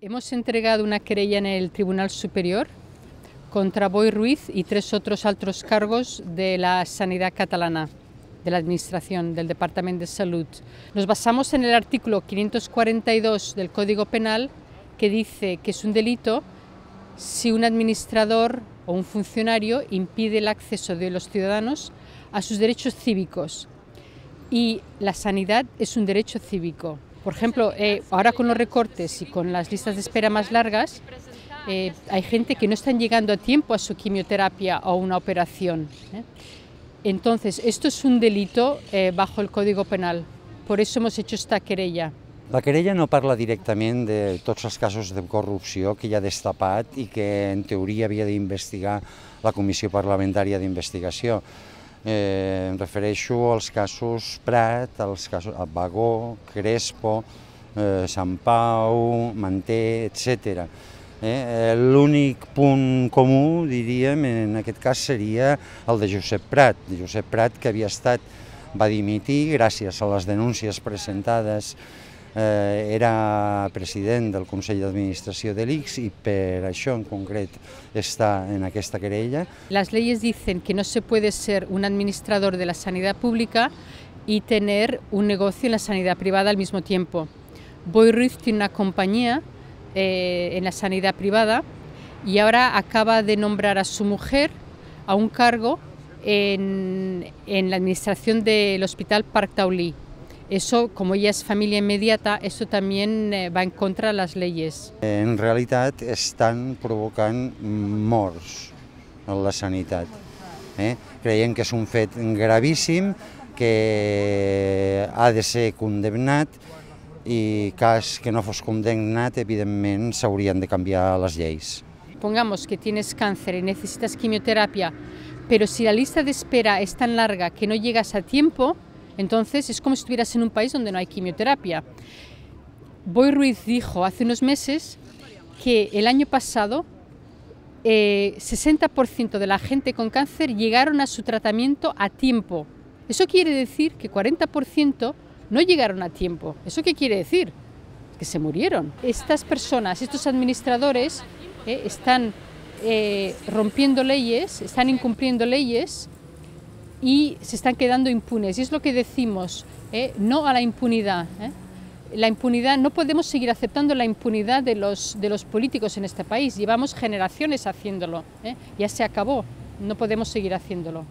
Hemos entregado una querella en el Tribunal Superior contra Boi Ruiz y 3 otros altos cargos de la sanidad catalana, de la Administración, del Departamento de Salud. Nos basamos en el artículo 542 del Código Penal, que dice que es un delito si un administrador o un funcionario impide el acceso de los ciudadanos a sus derechos cívicos. Y la sanidad es un derecho cívico. Por ejemplo, ahora con los recortes y con las listas de espera más largas, hay gente que no están llegando a tiempo a su quimioterapia o una operación. Entonces, esto es un delito bajo el Código Penal. Por eso hemos hecho esta querella. La querella no parla directament de tots els casos de corrupció que hi ha destapat i que en teoria havia d'investigar la Comissió Parlamentària d'Investigació. Em refereixo als casos Prat, als casos Bagó, Crespo, Sant Pau, Manté, etc. L'únic punt comú, diríem, en aquest cas seria el de Josep Prat. Josep Prat, que va dimitir gràcies a les denúncies presentades. Era president del Consell d'Administració de l'ICS y per això en concret está en aquesta querella. Las leyes dicen que no se puede ser un administrador de la sanidad pública y tener un negocio en la sanidad privada al mismo tiempo. Boi Ruiz tiene una compañía en la sanidad privada y ahora acaba de nombrar a su mujer a un cargo en la administración del Hospital Parc Taulí. Eso, como ella es familia inmediata, eso también va en contra de las leyes. En realitat estan provocant morts en la sanitat. Creiem que és un fet gravíssim, que ha de ser condemnat i cas que no fos condemnat, evidentment, s'haurien de canviar les lleis. Pongamos que tienes cáncer y necesitas quimioterapia, pero si la lista de espera es tan larga que no llegas a tiempo, entonces es como si estuvieras en un país donde no hay quimioterapia. Boi Ruiz dijo hace unos meses que el año pasado 60% de la gente con cáncer llegaron a su tratamiento a tiempo. Eso quiere decir que 40% no llegaron a tiempo. ¿Eso qué quiere decir? Que se murieron. Estas personas, estos administradores, están rompiendo leyes, están incumpliendo leyes y se están quedando impunes. Y es lo que decimos, no a la impunidad. La impunidad, no podemos seguir aceptando la impunidad de los políticos en este país. Llevamos generaciones haciéndolo, ya se acabó, no podemos seguir haciéndolo.